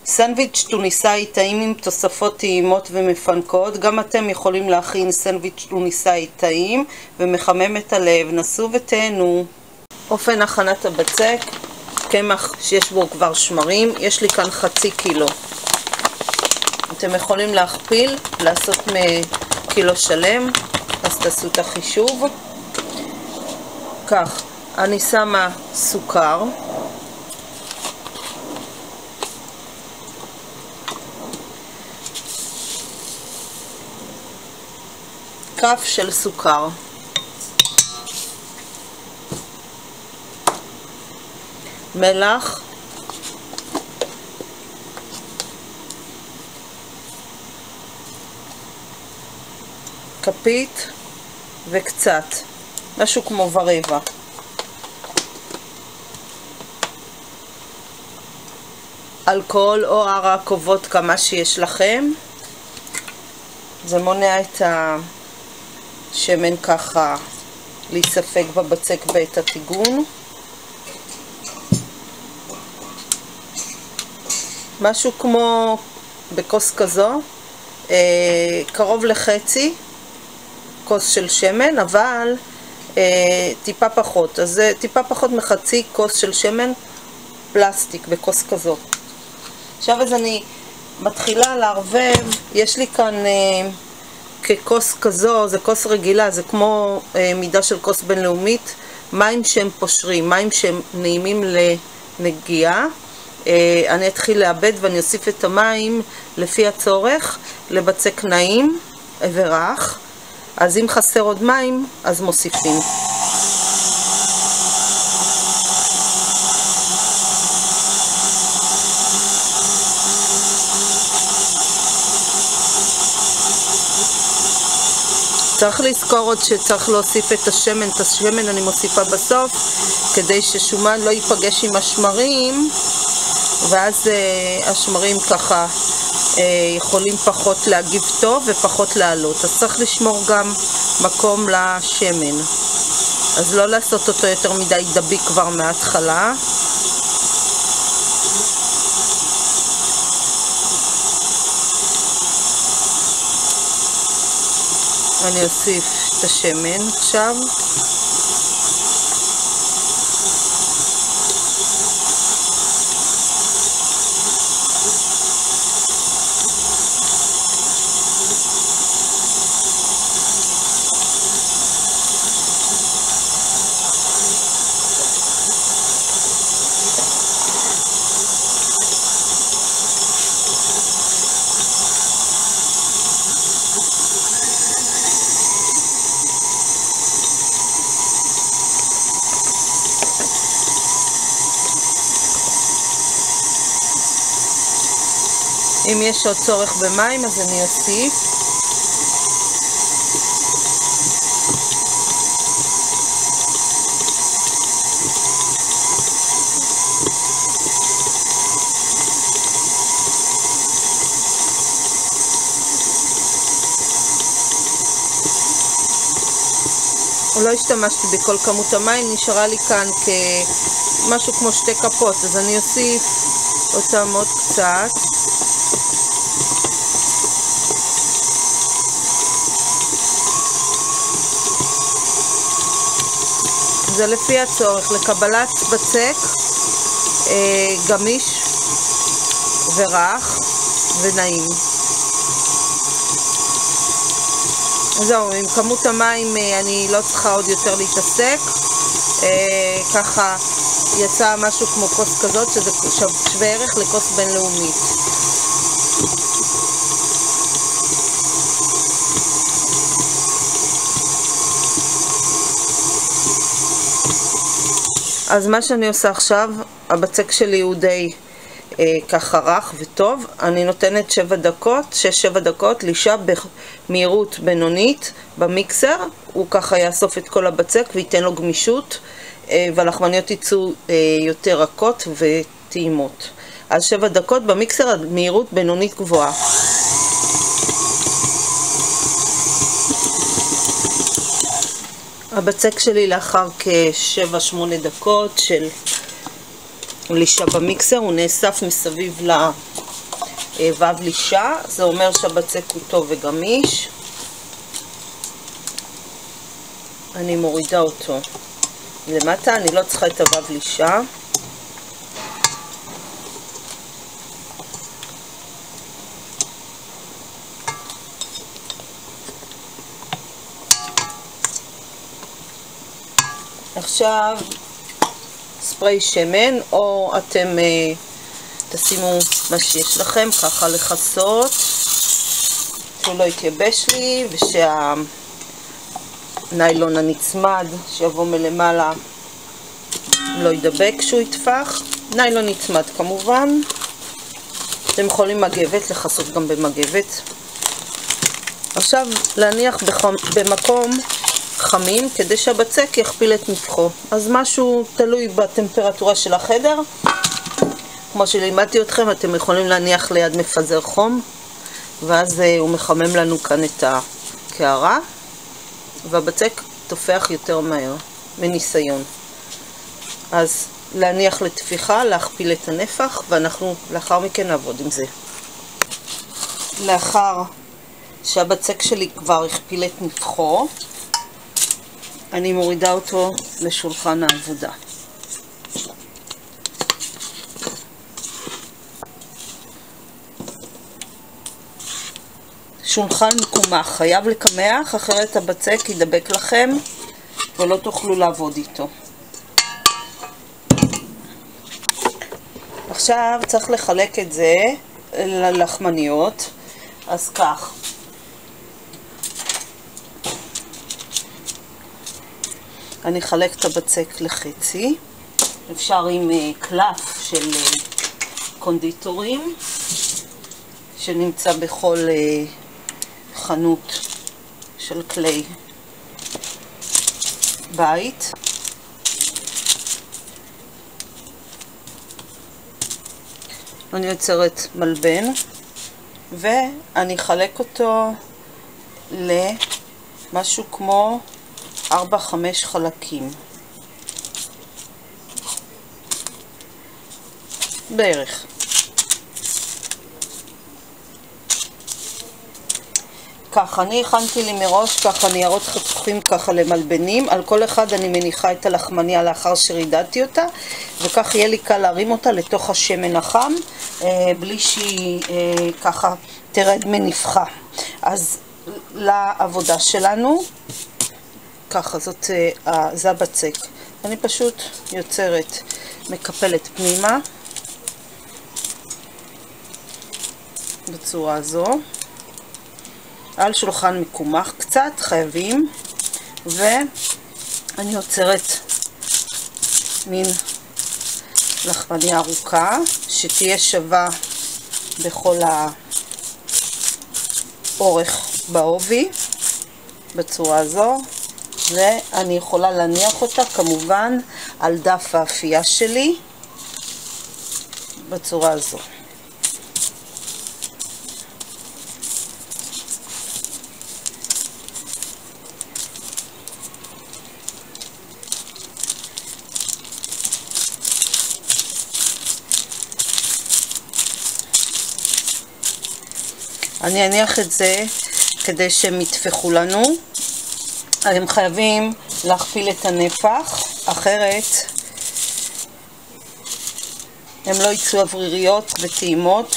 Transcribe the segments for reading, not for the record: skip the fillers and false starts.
סנדוויץ' טוניסאי טעים עם תוספות טעימות ומפנקות. גם אתם יכולים להכין סנדוויץ' טוניסאי טעים ומחמם את הלב. נסו ותהנו. אופן הכנת הבצק: קמח שיש בו כבר שמרים, יש לי כאן חצי קילו. אתם יכולים להכפיל, לעשות מקילו שלם, אז תעשו את החישוב. כך, אני שמה סוכר, כף של סוכר, מלח, כפית וקצת, משהו כמו ורבע. אלכוהול או ערק או וודקה, מה שיש לכם. זה מונע את השמן ככה להיספק בבצק בעת הטיגון. משהו כמו בכוס כזו, קרוב לחצי כוס של שמן, אבל טיפה פחות, אז זה טיפה פחות מחצי כוס של שמן פלסטיק בכוס כזו. עכשיו אז אני מתחילה לערבב. יש לי כאן ככוס כזו, זה כוס רגילה, זה כמו מידה של כוס בינלאומית, מים שהם פושרים, מים שהם נעימים לנגיעה. אני אתחיל לאבד ואני אוסיף את המים לפי הצורך לבצק נעים ורח. אז אם חסר עוד מים אז מוסיפים. צריך לזכור עוד שצריך להוסיף את השמן. את השמן אני מוסיפה בסוף כדי ששומן לא ייפגש עם השמרים, ואז השמרים ככה יכולים פחות להגיב טוב ופחות לעלות. אז צריך לשמור גם מקום לשמן, אז לא לעשות אותו יותר מדי דביק כבר מההתחלה. אני אוסיף את השמן עכשיו. אם יש עוד צורך במים אז אני אוסיף. לא השתמשתי בכל כמות המים, נשארה לי כאן כמשהו כמו 2 כפות, אז אני אוסיף אותם עוד קצת. זה לפי הצורך, לקבלת בצק גמיש ורך ונעים. זהו, עם כמות המים אני לא צריכה עוד יותר להתעסק. ככה יצא משהו כמו כוס כזאת, שזה שווה ערך לכוס בינלאומית. אז מה שאני עושה עכשיו, הבצק שלי הוא די ככה רך וטוב. אני נותנת 6-7 דקות לישה במהירות בינונית במיקסר. הוא ככה יאסוף את כל הבצק וייתן לו גמישות, והלחמניות יצאו יותר רכות וטעימות. אז 7 דקות במיקסר עד מהירות בינונית גבוהה. הבצק שלי לאחר כ7-8 דקות של לישה במיקסר, הוא נאסף מסביב לישה, זה אומר שהבצק הוא טוב וגמיש. אני מורידה אותו למטה, אני לא צריכה את לישה. עכשיו ספרי שמן, או אתם תשימו מה שיש לכם, ככה לחסות שהוא לא יתייבש לי, ושהניילון הנצמד שיבוא מלמעלה לא ידבק כשהוא יטפח. ניילון נצמד כמובן, אתם יכולים מגבת, לחסות גם במגבת. עכשיו להניח במקום חמים כדי שהבצק יכפיל את נפחו. אז משהו תלוי בטמפרטורה של החדר, כמו שלימדתי אתכם, אתם יכולים להניח ליד מפזר חום, ואז הוא מחמם לנו כאן את הקערה, והבצק תופח יותר מהר מניסיון. אז להניח לתפיחה, להכפיל את הנפח, ואנחנו לאחר מכן נעבוד עם זה. לאחר שהבצק שלי כבר הכפיל את נפחו, אני מורידה אותו לשולחן העבודה. שולחן מקומח, חייב לקמח, אחרת הבצק ידבק לכם ולא תוכלו לעבוד איתו. עכשיו צריך לחלק את זה ללחמניות, אז כך. אני אחלק את הבצק לחצי, אפשר עם קלף של קונדיטורים שנמצא בכל חנות של כלי בית. אני יוצרת מלבן ואני אחלק אותו למשהו כמו 4-5 חלקים בערך. ככה, אני הכנתי לי מראש ככה ניירות חתוכים ככה למלבנים, על כל אחד אני מניחה את הלחמניה לאחר שרידדתי אותה, וכך יהיה לי קל להרים אותה לתוך השמן החם, בלי שהיא ככה תרד מנפחה. אז לעבודה שלנו, ככה, זה הבצק. אני פשוט יוצרת, מקפלת פנימה, בצורה הזו. על שולחן מקומח קצת, חייבים, ואני יוצרת מין לחמניה ארוכה שתהיה שווה בכל האורך בעובי, בצורה הזו, ואני יכולה להניח אותה כמובן על דף האפייה שלי בצורה הזו. אני אניח את זה כדי שהם יטפחו לנו. הם חייבים להכפיל את הנפח, אחרת הם לא יצאו אווריריות וטעימות.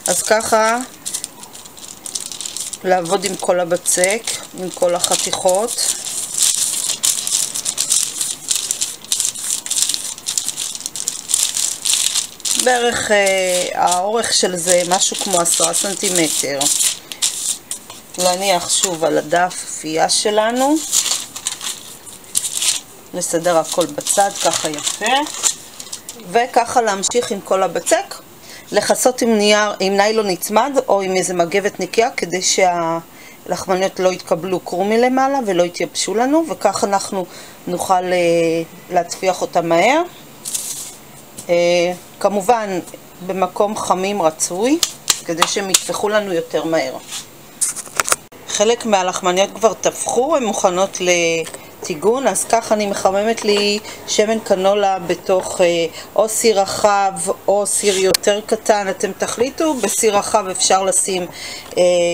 אז ככה לעבוד עם כל הבצק, עם כל החתיכות. בערך האורך של זה משהו כמו 10 סנטימטר. להניח שוב על הדף אפייה שלנו, לסדר הכל בצד ככה יפה, וככה להמשיך עם כל הבצק, לחסות עם ניילון נצמד או עם איזה מגבת נקייה, כדי שהלחמניות לא יתקבלו קרום מלמעלה ולא יתייבשו לנו, וככה אנחנו נוכל להצפיח אותה מהר. כמובן במקום חמים רצוי, כדי שהם יטפחו לנו יותר מהר. חלק מהלחמניות כבר טפחו, הן מוכנות טיגון. אז ככה אני מחממת לי שמן קנולה בתוך או סיר רחב או סיר יותר קטן, אתם תחליטו. בסיר רחב אפשר לשים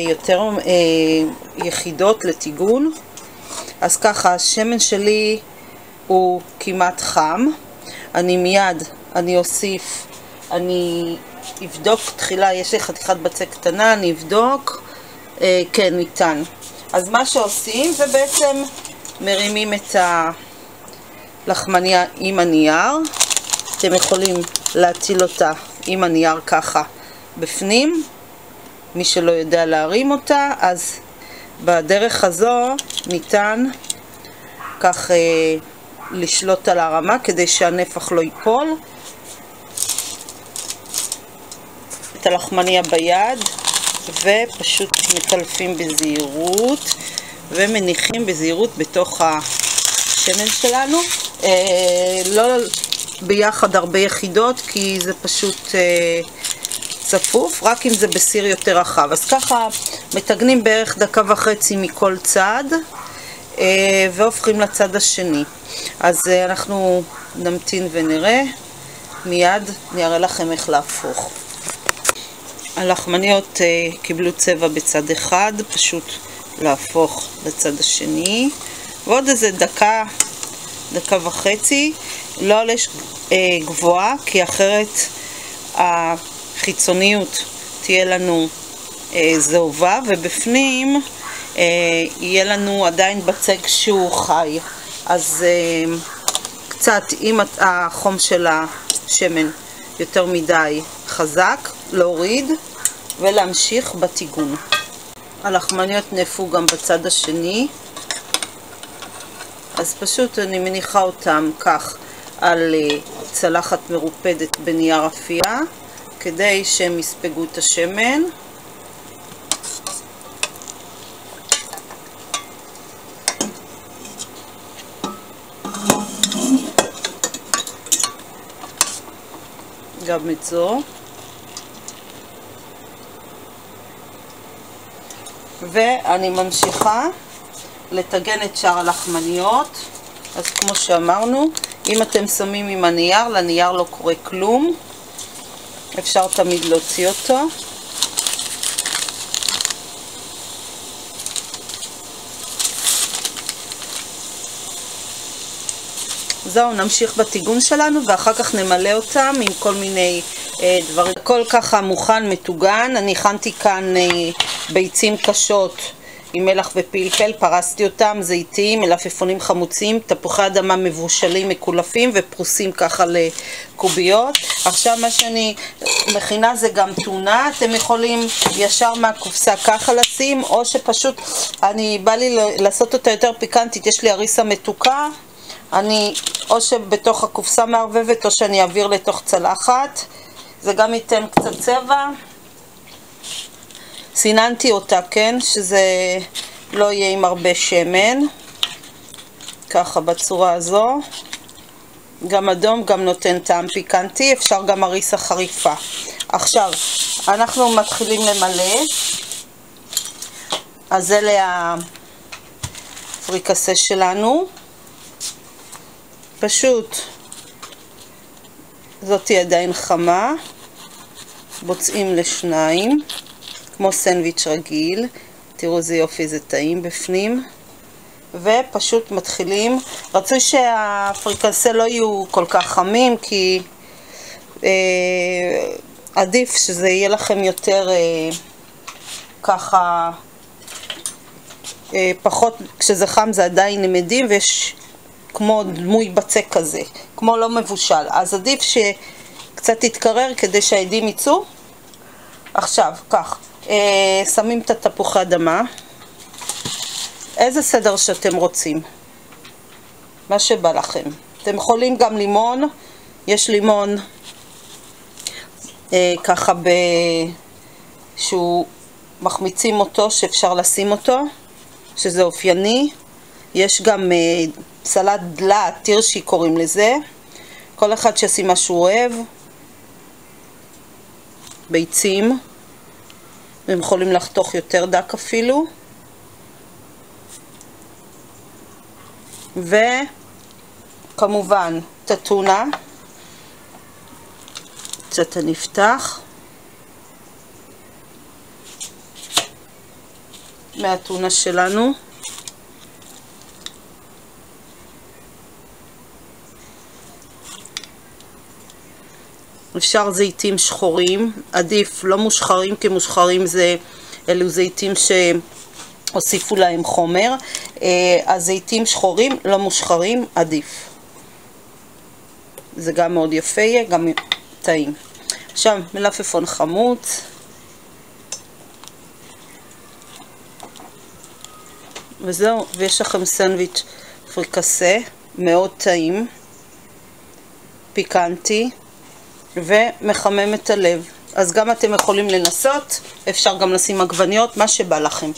יותר יחידות לטיגון. אז ככה השמן שלי הוא כמעט חם. אני אוסיף, אני אבדוק תחילה, יש לי חתיכת בצק קטנה, אני אבדוק, כן, ניתן. אז מה שעושים זה בעצם מרימים את הלחמניה עם הנייר. אתם יכולים להטיל אותה עם הנייר ככה בפנים. מי שלא יודע להרים אותה, אז בדרך הזו ניתן כך לשלוט על הרמה כדי שהנפח לא ייפול. את הלחמניה ביד ופשוט מקלפים בזהירות ומניחים בזהירות בתוך השמן שלנו. לא ביחד הרבה יחידות כי זה פשוט צפוף, רק אם זה בסיר יותר רחב. אז ככה מתגנים בערך דקה וחצי מכל צד והופכים לצד השני. אז אנחנו נמתין ונראה, מיד אני אראה לכם איך להפוך. הלחמניות קיבלו צבע בצד אחד, פשוט להפוך לצד השני. ועוד איזה דקה וחצי, לא על אש גבוהה, כי אחרת החיצוניות תהיה לנו זהובה, ובפנים יהיה לנו עדיין בצק שהוא חי. אז קצת, אם החום של השמן יותר מדי חזק, להוריד ולהמשיך בטיגון. הלחמניות נפו גם בצד השני, אז פשוט אני מניחה אותם כך על צלחת מרופדת בנייר אפייה כדי שהם יספגו את השמן. גם את זו. ואני ממשיכה לטגן את שאר הלחמניות. אז כמו שאמרנו, אם אתם שמים עם הנייר, לנייר לא קורה כלום. אפשר תמיד להוציא אותו. זהו, נמשיך בטיגון שלנו ואחר כך נמלא אותם עם כל מיני דברים. הכל ככה מוכן, מטוגן. אני הכנתי כאן ביצים קשות עם מלח ופלפל, פרסתי אותם, זיתים, מלפפונים חמוצים, תפוחי אדמה מבושלים, מקולפים ופרוסים ככה לקוביות. עכשיו מה שאני מכינה זה גם טונה. אתם יכולים ישר מהקופסה ככה לשים, או שפשוט בא לי לעשות אותה יותר פיקנטית. יש לי אריסה מתוקה, אני או שבתוך הקופסה מערבבת או שאני אעביר לתוך צלחת. זה גם ייתן קצת צבע. סיננתי אותה, כן, שזה לא יהיה עם הרבה שמן, ככה בצורה הזו. גם אדום, גם נותן טעם פיקנטי. אפשר גם אריסה חריפה. עכשיו אנחנו מתחילים למלא. אז אלה הפריקסה שלנו. פשוט זאתי עדיין חמה, בוצעים לשניים כמו סנדוויץ' רגיל. תראו איזה יופי, זה טעים בפנים. ופשוט מתחילים. רצוי שהפריקסה לא יהיו כל כך חמים, כי עדיף שזה יהיה לכם יותר ככה פחות. כשזה חם זה עדיין נמדים ויש כמו דמוי בצק כזה, כמו לא מבושל. אז עדיף שקצת יתקרר כדי שהעדים יצאו. עכשיו כך, שמים את התפוחי אדמה, איזה סדר שאתם רוצים, מה שבא לכם. אתם יכולים גם לימון, יש לימון ככה שהוא מחמיצים אותו, שאפשר לשים אותו, שזה אופייני. יש גם סלט דלעת, תירשי קוראים לזה. כל אחד שישים מה שהוא אוהב. ביצים, הם יכולים לחתוך יותר דק אפילו. וכמובן את הטונה, קצת נפתח מהטונה שלנו. אפשר זיתים שחורים, עדיף לא מושחרים, כי מושחרים אלו זיתים שהוסיפו להם חומר. הזיתים שחורים לא מושחרים עדיף, זה גם מאוד יפה, יהיה גם טעים. עכשיו מלפפון חמוץ, וזהו, ויש לכם סנדוויץ' פריקסה מאוד טעים, פיקנטי ומחמם את הלב. אז גם אתם יכולים לנסות, אפשר גם לשים עגבניות, מה שבא לכם.